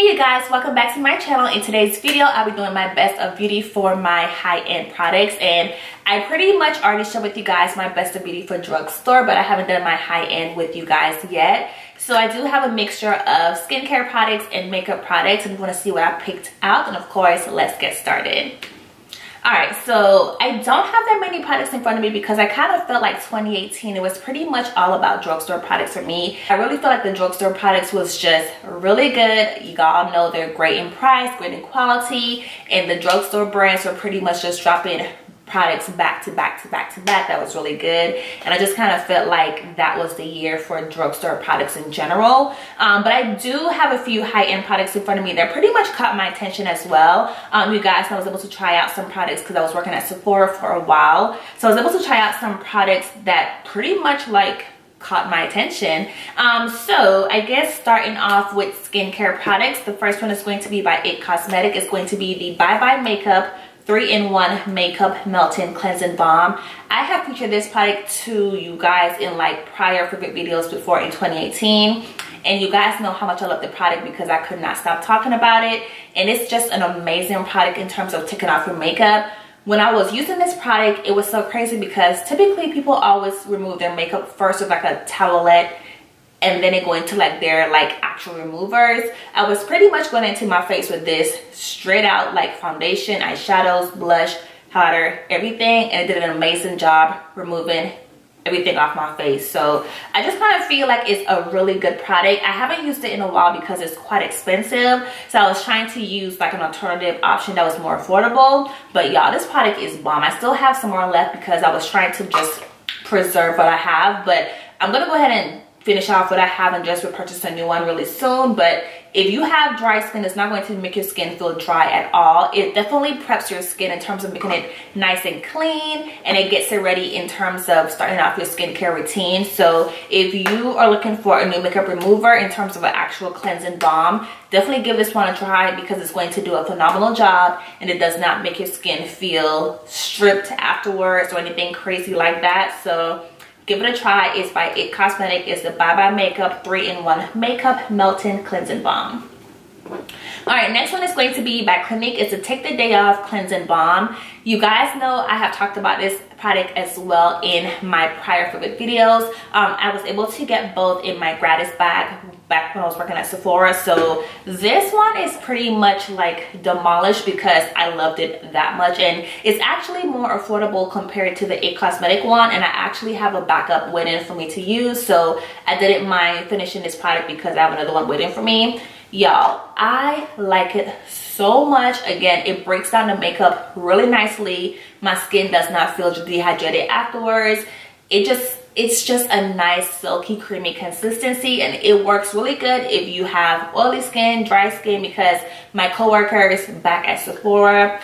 Hey you guys, welcome back to my channel. In today's video, I'll be doing my best of beauty for my high-end products, and I pretty much already shared with you guys my best of beauty for drugstore, but I haven't done my high-end with you guys yet. So I do have a mixture of skincare products and makeup products, and you want to see what I picked out. And of course, let's get started. Alright, so I don't have that many products in front of me because I kind of felt like 2018, it was pretty much all about drugstore products for me. I really feel like the drugstore products was just really good. You all know they're great in price, great in quality, and the drugstore brands were pretty much just dropping products back to back to back to back. That was really good, and I just kind of felt like that was the year for drugstore products in general. But I do have a few high-end products in front of me that pretty much caught my attention as well. You guys know I was able to try out some products because I was working at Sephora for a while, so I was able to try out some products that pretty much like caught my attention. So I guess starting off with skincare products, the first one is going to be by IT Cosmetic. It's going to be the Bye Bye Makeup 3-in-1 Makeup Melting Cleansing Balm. I have featured this product to you guys in like prior favorite videos before in 2018, and you guys know how much I love the product because I could not stop talking about it, and it's just an amazing product in terms of taking off your makeup. When I was using this product, it was so crazy because typically people always remove their makeup first with like a towelette, and then they go into like their like actual removers. I was pretty much going into my face with this straight out like foundation, eyeshadows, blush, powder, everything, and it did an amazing job removing everything off my face. So I just kind of feel like it's a really good product. I haven't used it in a while because it's quite expensive, so I was trying to use like an alternative option that was more affordable. But y'all, this product is bomb. I still have some more left because I was trying to just preserve what I have, but I'm gonna go ahead and finish off what I have and just repurchase a new one really soon. But if you have dry skin, it's not going to make your skin feel dry at all. It definitely preps your skin in terms of making it nice and clean, and it gets it ready in terms of starting off your skincare routine. So if you are looking for a new makeup remover in terms of an actual cleansing balm, definitely give this one a try because it's going to do a phenomenal job, and it does not make your skin feel stripped afterwards or anything crazy like that. So give it a try. It's by IT Cosmetic. It's the Bye Bye Makeup 3-in-1 Makeup Melting Cleansing Balm. Alright, next one is going to be by Clinique. It's a Take the Day Off Cleansing Balm. You guys know I have talked about this product as well in my prior favorite videos. I was able to get both in my gratis bag back when I was working at Sephora. So this one is pretty much like demolished because I loved it that much, and it's actually more affordable compared to the IT Cosmetic one, and I actually have a backup waiting for me to use, so I didn't mind finishing this product because I have another one waiting for me. Y'all, I like it so much. Again, it breaks down the makeup really nicely. My skin does not feel dehydrated afterwards. It's just a nice silky creamy consistency, and it works really good if you have oily skin, dry skin, because my coworkers back at Sephora,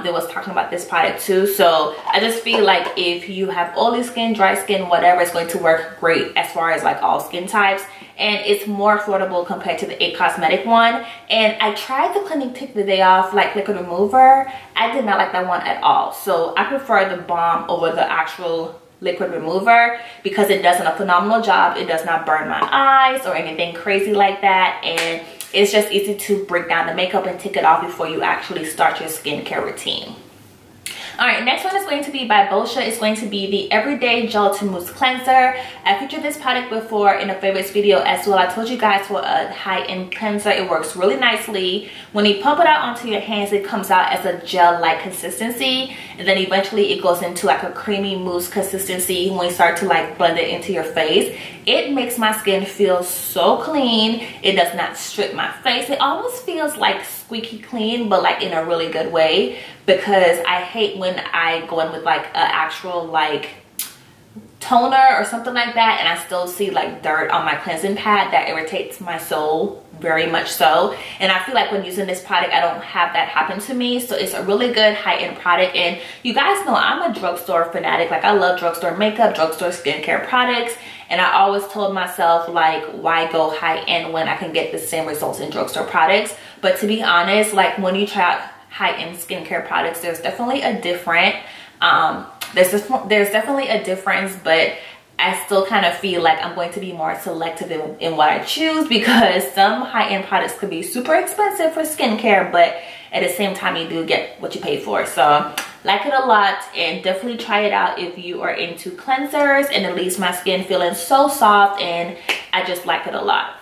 they was talking about this product too. So I just feel like if you have oily skin, dry skin, whatever, it's going to work great as far as like all skin types. And it's more affordable compared to the IT Cosmetic one. And I tried the Clinique Take the Day Off like liquid remover. I did not like that one at all. So I prefer the balm over the actual liquid remover because it does a phenomenal job. It does not burn my eyes or anything crazy like that, and it's just easy to break down the makeup and take it off before you actually start your skincare routine. Alright, next one is going to be by Boscia. It's going to be the Everyday Gel to Mousse Cleanser. I featured this product before in a favorites video as well. I told you guys for a high-end cleanser, it works really nicely. When you pump it out onto your hands, it comes out as a gel-like consistency, and then eventually it goes into like a creamy mousse consistency when you start to like blend it into your face. It makes my skin feel so clean. It does not strip my face. It almost feels like squeaky clean, but like in a really good way, because I hate when I go in with like an actual like toner or something like that and I still see like dirt on my cleansing pad. That irritates my soul very much so, and I feel like when using this product I don't have that happen to me. So it's a really good high-end product, and you guys know I'm a drugstore fanatic. Like I love drugstore makeup, drugstore skincare products, and I always told myself like, why go high-end when I can get the same results in drugstore products? But to be honest, like when you try out high-end skincare products, there's definitely a difference, but I still kind of feel like I'm going to be more selective in what I choose, because some high-end products could be super expensive for skincare, but at the same time you do get what you pay for. So like it a lot, and definitely try it out if you are into cleansers, and it leaves my skin feeling so soft, and I just like it a lot.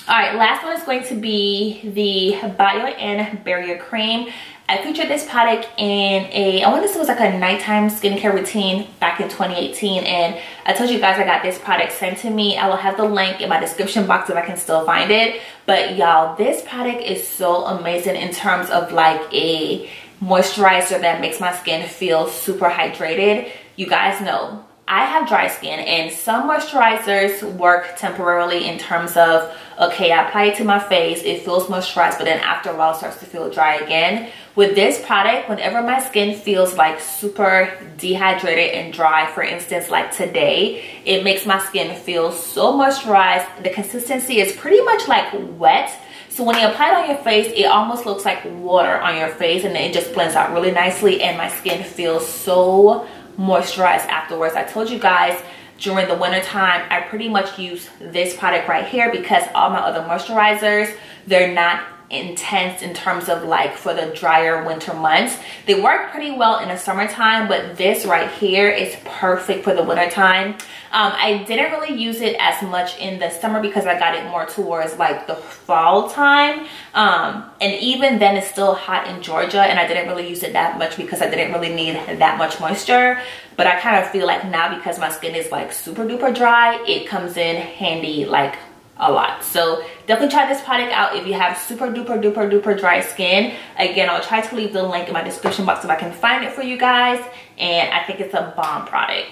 All right, last one is going to be the Bio and Barrier Cream. I featured this product in I want to say it was like a nighttime skincare routine back in 2018, and I told you guys I got this product sent to me. I will have the link in my description box if I can still find it. But y'all, this product is so amazing in terms of like a moisturizer that makes my skin feel super hydrated. You guys know I have dry skin, and some moisturizers work temporarily in terms of, okay, I apply it to my face, it feels moisturized, but then after a while it starts to feel dry again. With this product, whenever my skin feels like super dehydrated and dry, for instance like today, it makes my skin feel so moisturized. The consistency is pretty much like wet. So when you apply it on your face, it almost looks like water on your face, and then it just blends out really nicely, and my skin feels so moisturized afterwards. I told you guys during the winter time I pretty much use this product right here, because all my other moisturizers, they're not intense in terms of like for the drier winter months. They work pretty well in the summertime, but this right here is perfect for the winter time. I didn't really use it as much in the summer because I got it more towards like the fall time, and even then it's still hot in Georgia, and I didn't really use it that much because I didn't really need that much moisture. But I kind of feel like now, because my skin is like super duper dry, it comes in handy like a lot. So definitely try this product out if you have super duper duper duper dry skin. Again, I'll try to leave the link in my description box if I can find it for you guys, and I think it's a bomb product.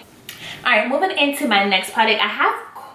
All right, moving into my next product, I have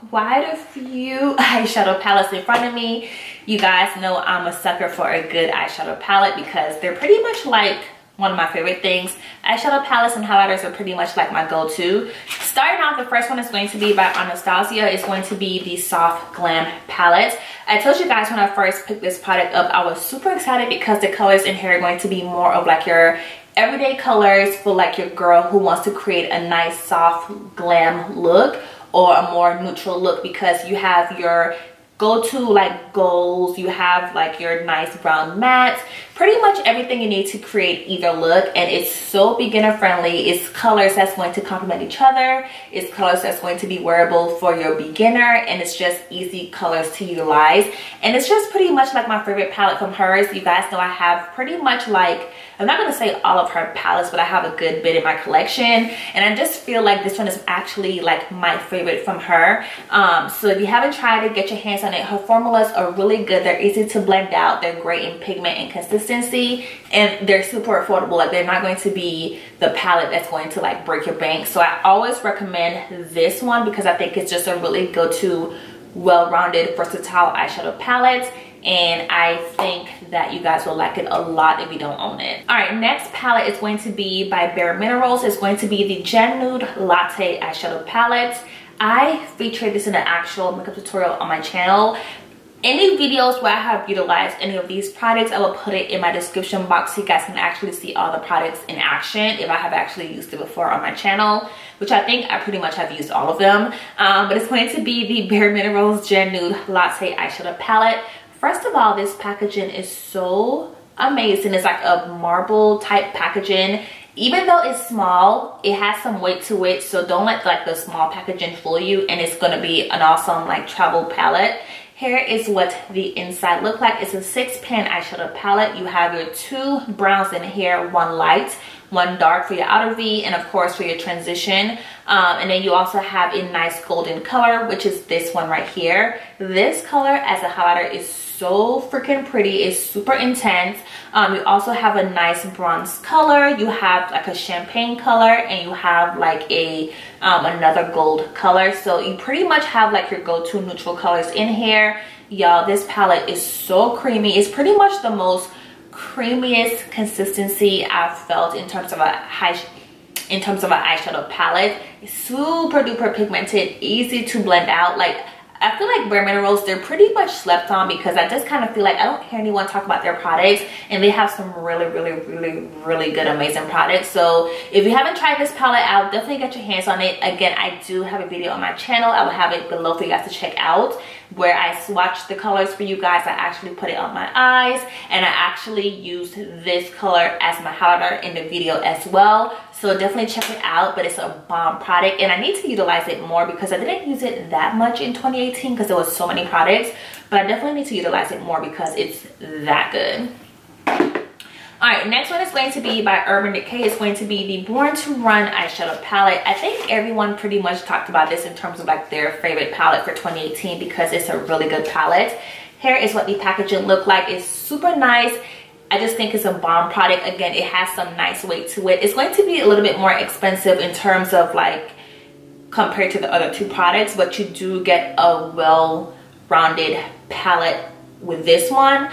quite a few eyeshadow palettes in front of me. You guys know I'm a sucker for a good eyeshadow palette because they're pretty much like one of my favorite things. Eyeshadow palettes and highlighters are pretty much like my go-to. Starting off, the first one is going to be by Anastasia. It's going to be the Soft Glam palette. I told you guys when I first picked this product up, I was super excited because the colors in here are going to be more of like your everyday colors for like your girl who wants to create a nice soft glam look or a more neutral look, because you have your go-to like golds, you have like your nice brown mattes, pretty much everything you need to create either look. And it's so beginner friendly. It's colors that's going to complement each other, it's colors that's going to be wearable for your beginner, and it's just easy colors to utilize. And it's just pretty much like my favorite palette from hers. You guys know I have pretty much like, I'm not going to say all of her palettes, but I have a good bit in my collection, and I just feel like this one is actually like my favorite from her. So if you haven't tried it, get your hands on it. Her formulas are really good. They're easy to blend out, they're great in pigment and consistency, and they're super affordable. Like, they're not going to be the palette that's going to like break your bank. So I always recommend this one because I think it's just a really go-to, well-rounded, versatile eyeshadow palette, and I think that you guys will like it a lot if you don't own it. All right, next palette is going to be by Bare Minerals. It's going to be the Gen Nude Latte eyeshadow palette. I featured this in an actual makeup tutorial on my channel. Any videos where I have utilized any of these products, I will put it in my description box so you guys can actually see all the products in action if I have actually used it before on my channel, which I think I pretty much have used all of them. But it's going to be the Bare Minerals Gen Nude Latte eyeshadow palette. First of all, this packaging is so amazing. It's like a marble type packaging. Even though it's small, it has some weight to it, so don't let like the small packaging fool you, and it's gonna be an awesome like travel palette. Here is what the inside look like. It's a 6-pan eyeshadow palette. You have your 2 browns in here, 1 light, 1 dark for your outer V, and of course for your transition. And then you also have a nice golden color, which is this one right here. This color as a highlighter is so freaking pretty. It's super intense. You also have a nice bronze color, you have like a champagne color, and you have like a another gold color. So you pretty much have like your go-to neutral colors in here. Y'all, this palette is so creamy. It's pretty much the most creamiest consistency I've felt in terms of an eyeshadow palette. It's super duper pigmented, easy to blend out. Like, I feel like Bare Minerals, they're pretty much slept on because I just kind of feel like I don't hear anyone talk about their products, and they have some really good amazing products. So if you haven't tried this palette out, definitely get your hands on it. Again, I do have a video on my channel. I will have it below for you guys to check out, where I swatched the colors for you guys. I actually put it on my eyes, and I actually used this color as my highlighter in the video as well. So definitely check it out. But it's a bomb product, and I need to utilize it more because I didn't use it that much in 2018 because there was so many products, but I definitely need to utilize it more because it's that good. All right, next one is going to be by Urban Decay. It's going to be the Born to Run eyeshadow palette. I think everyone pretty much talked about this in terms of like their favorite palette for 2018 because it's a really good palette. Here is what the packaging look like. It's super nice. I just think it's a bomb product. Again, it has some nice weight to it. It's going to be a little bit more expensive in terms of like compared to the other two products, but you do get a well-rounded palette with this one.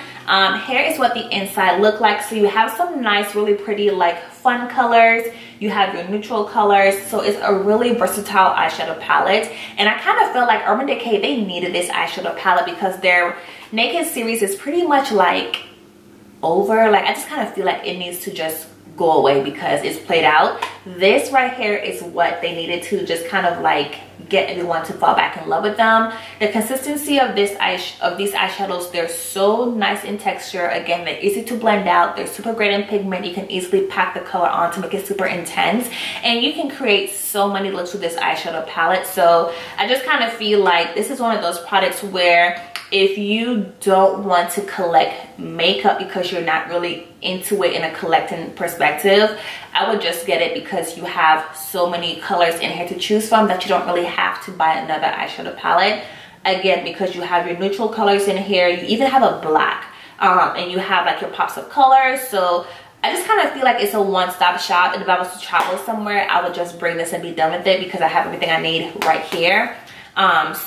Here is what the inside look like. So you have some nice, really pretty, like fun colors. You have your neutral colors. So it's a really versatile eyeshadow palette. And I kind of felt like Urban Decay, they needed this eyeshadow palette because their Naked series is pretty much like over. Like I just kind of feel like it needs to just go away because it's played out. This right here is what they needed to just kind of like get everyone to fall back in love with them. The consistency of these eyeshadows, they're so nice in texture. Again, they're easy to blend out. They're super great in pigment. You can easily pack the color on to make it super intense, and you can create so many looks with this eyeshadow palette. So I just kind of feel like this is one of those products where if you don't want to collect makeup because you're not really into it in a collecting perspective, I would just get it because you have so many colors in here to choose from that you don't really have to buy another eyeshadow palette. Again, because you have your neutral colors in here, you even have a black, and you have like your pops of colors. So I just kind of feel like it's a one-stop shop, and if I was to travel somewhere, I would just bring this and be done with it because I have everything I need right here.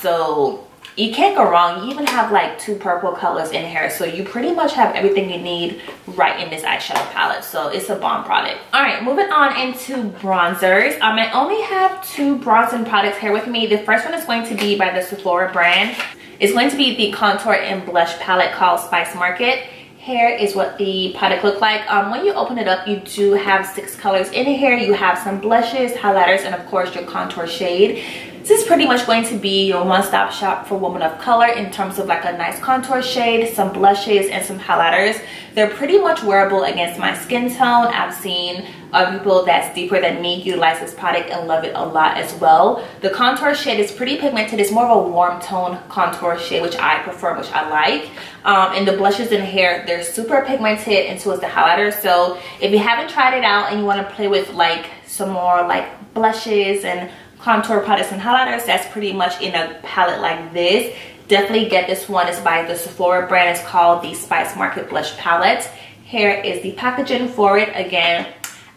So you can't go wrong. You even have like 2 purple colors in here, so you pretty much have everything you need right in this eyeshadow palette. So it's a bomb product. All right, moving on into bronzers. I only have 2 bronzing products here with me. The first one is going to be by the Sephora brand. It's going to be the contour and blush palette called Spice Market. Here is what the product look like. When you open it up, you do have 6 colors in here. You have some blushes, highlighters, and of course your contour shade. This is pretty much going to be your one-stop shop for women of color in terms of like a nice contour shade, some blushes, and some highlighters. They're pretty much wearable against my skin tone. I've seen other people that's deeper than me utilize this product and love it a lot as well. The contour shade is pretty pigmented. It's more of a warm tone contour shade, which I prefer, which I like. And the blushes in here, they're super pigmented, and so is the highlighter. So if you haven't tried it out and you want to play with like some more like blushes and contour products and highlighters that's pretty much in a palette like this, definitely get this one. It's by the Sephora brand. It's called the Spice Market Blush Palette. Here is the packaging for it. Again,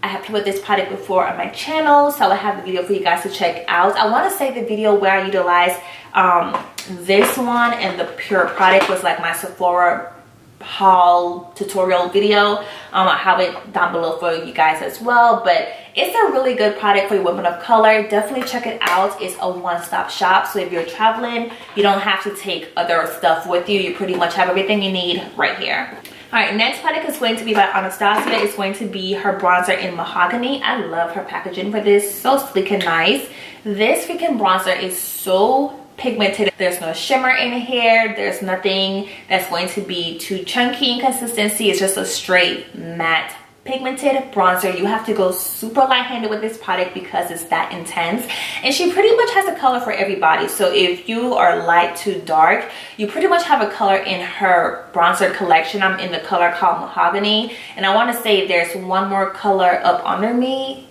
I have played with this product before on my channel, so I'll have the video for you guys to check out. I want to say the video where I utilized this one and the Pure product was like my Sephora haul tutorial video. I'll have it down below for you guys as well, but it's a really good product for women of color. Definitely check it out. It's a one-stop shop, so if you're traveling, you don't have to take other stuff with you. You pretty much have everything you need right here. All right, next product is going to be by Anastasia. It's going to be her bronzer in Mahogany. I love her packaging for this. So sleek and nice. This freaking bronzer is so pigmented. There's no shimmer in here. There's nothing that's going to be too chunky in consistency. It's just a straight matte pigmented bronzer. You have to go super light-handed with this product because it's that intense, and she pretty much has a color for everybody. So if you are light to dark, you pretty much have a color in her bronzer collection. I'm in the color called Mahogany, and I want to say there's one more color up under me.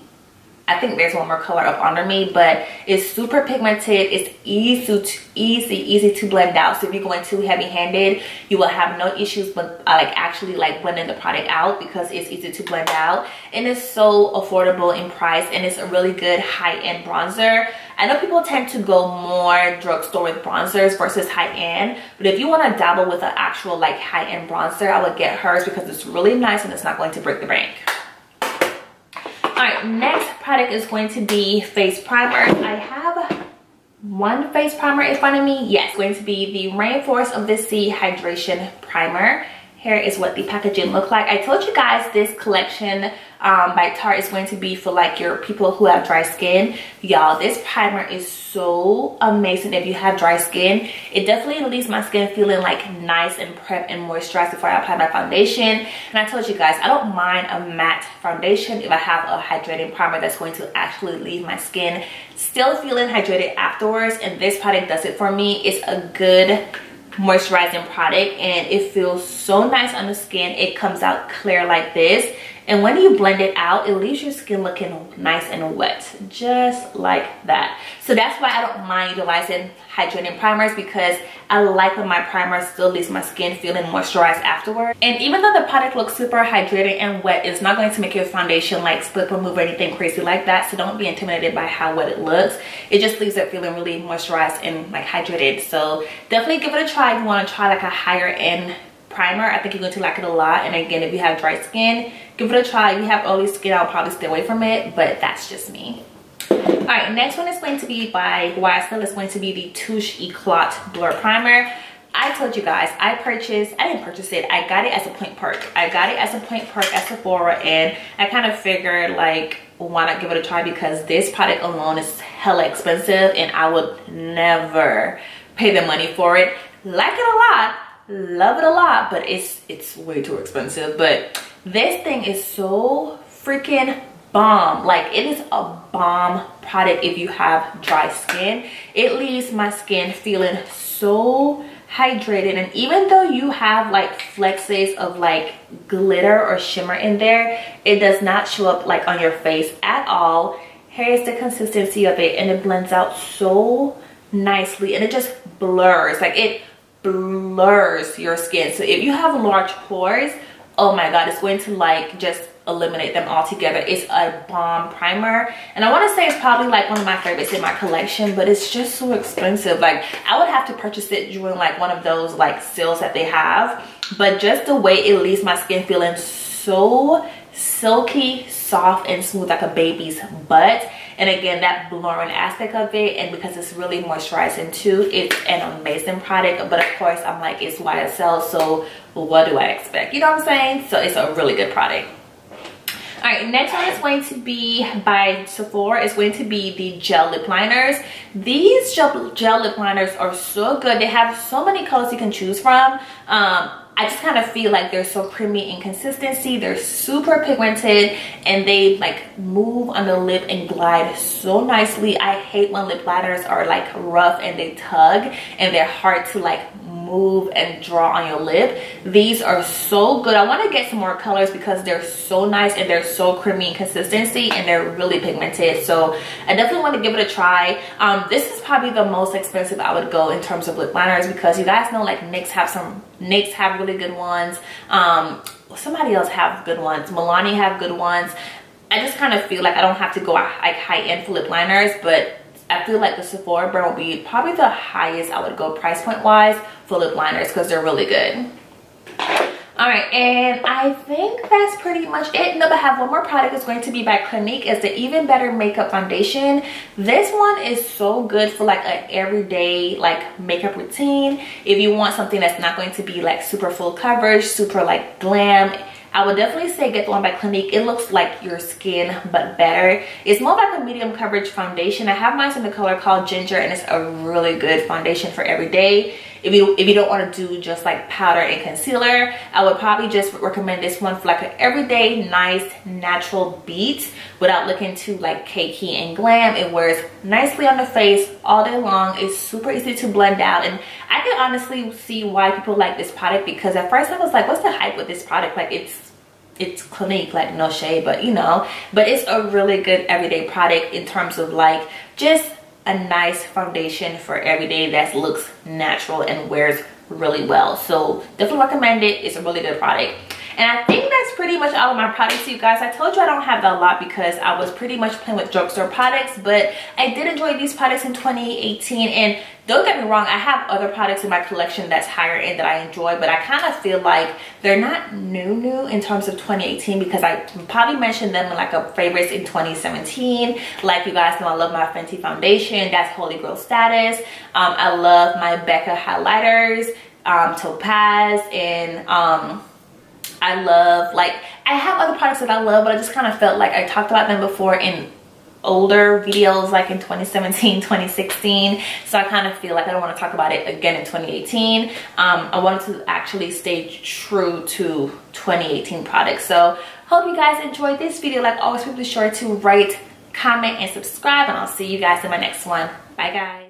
I think there's one more color up under me, but it's super pigmented. It's easy to blend out. So if you're going too heavy-handed, you will have no issues with actually blending the product out because it's easy to blend out, and it's so affordable in price, and it's a really good high-end bronzer. I know people tend to go more drugstore with bronzers versus high-end, but if you want to dabble with an actual high-end bronzer, I would get hers because it's really nice and it's not going to break the bank. All right, next product is going to be face primer. I have one face primer in front of me. Yes, going to be the Rainforest of the Sea Hydration Primer. Here is what the packaging look like. I told you guys this collection by Tarte is going to be for like your people who have dry skin. Y'all, this primer is so amazing if you have dry skin. It definitely leaves my skin feeling like nice and prepped and moisturized before I apply my foundation. And I told you guys, I don't mind a matte foundation if I have a hydrating primer that's going to actually leave my skin still feeling hydrated afterwards. And this product does it for me. It's a good moisturizing product and it feels so nice on the skin. It comes out clear like this, and when you blend it out, it leaves your skin looking nice and wet, just like that. So that's why I don't mind utilizing hydrating primers, because I like when my primer still leaves my skin feeling moisturized afterward. And even though the product looks super hydrated and wet, it's not going to make your foundation like split or move or anything crazy like that. So don't be intimidated by how wet it looks. It just leaves it feeling really moisturized and like hydrated. So definitely give it a try if you want to try like a higher end primer. I think you're going to like it a lot. And again, if you have dry skin, give it a try. If you have oily skin, I'll probably stay away from it, but that's just me. All right, next one is going to be by YSL. It's going to be the Touche Eclat Blur Primer. I told you guys, I didn't purchase it. I got it as a point perk. I got it as a point perk at Sephora, and I kind of figured like, why not give it a try, because this product alone is hella expensive and I would never pay the money for it. Like it a lot, love it a lot, but it's way too expensive. But this thing is so freaking bomb. Like, it is a bomb product if you have dry skin. It leaves my skin feeling so hydrated, and even though you have like flexes of like glitter or shimmer in there, it does not show up like on your face at all. Here's the consistency of it, and it blends out so nicely, and it just blurs, like it blurs your skin. So if you have large pores, oh my god, it's going to like just eliminate them altogether. It's a bomb primer, and I want to say it's probably like one of my favorites in my collection, but it's just so expensive. Like, I would have to purchase it during like one of those like sales that they have, but just the way it leaves my skin feeling so silky, soft, and smooth like a baby's butt. And again, that blurring aspect of it, and because it's really moisturizing too, it's an amazing product. But of course, I'm like, it's YSL, so what do I expect? You know what I'm saying? So it's a really good product. All right, next one is going to be by Sephora. It's going to be the gel lip liners. These gel lip liners are so good. They have so many colors you can choose from. I just kind of feel like they're so creamy in consistency. They're super pigmented, and they like move on the lip and glide so nicely. I hate when lip liners are like rough and they tug and they're hard to like move and draw on your lip. These are so good. I want to get some more colors because they're so nice and they're so creamy in consistency, and they're really pigmented. So I definitely want to give it a try. This is probably the most expensive I would go in terms of lip liners, because you guys know like NYX have really good ones. Somebody else have good ones. Milani have good ones. I just kind of feel like I don't have to go like high end for lip liners, but I feel like the Sephora brand will be probably the highest I would go price point wise for lip liners, because they're really good. All right, and I think that's pretty much it. No, but I have one more product. It's going to be by Clinique. It's the Even Better Makeup Foundation. This one is so good for like an everyday like makeup routine. If you want something that's not going to be like super full coverage, super like glam, I would definitely say get the one by Clinique. It looks like your skin, but better. It's more like a medium coverage foundation. I have mine in the color called Ginger, and it's a really good foundation for every day. If you don't want to do just like powder and concealer, I would probably just recommend this one for like an everyday nice natural beat without looking too like cakey and glam. It wears nicely on the face all day long. It's super easy to blend out, and I can honestly see why people like this product, because at first I was like, what's the hype with this product? Like, it's Clinique, like no shade, but you know, but it's a really good everyday product in terms of like just a nice foundation for every day that looks natural and wears really well. So definitely recommend it. It's a really good product. And I think that's pretty much all of my products, you guys. I told you I don't have a lot because I was pretty much playing with drugstore products, but I did enjoy these products in 2018. And don't get me wrong, I have other products in my collection that's higher end that I enjoy, but I kind of feel like they're not new in terms of 2018 because I probably mentioned them in like a favorites in 2017. Like you guys know, I love my Fenty foundation. That's Holy Grail status. I love my Becca highlighters, Topaz, and I love, like, I have other products that I love, but I just kind of felt like I talked about them before in older videos, like in 2017, 2016. So I kind of feel like I don't want to talk about it again in 2018. I wanted to actually stay true to 2018 products. So hope you guys enjoyed this video. Like always, be sure to rate, comment, and subscribe, and I'll see you guys in my next one. Bye guys.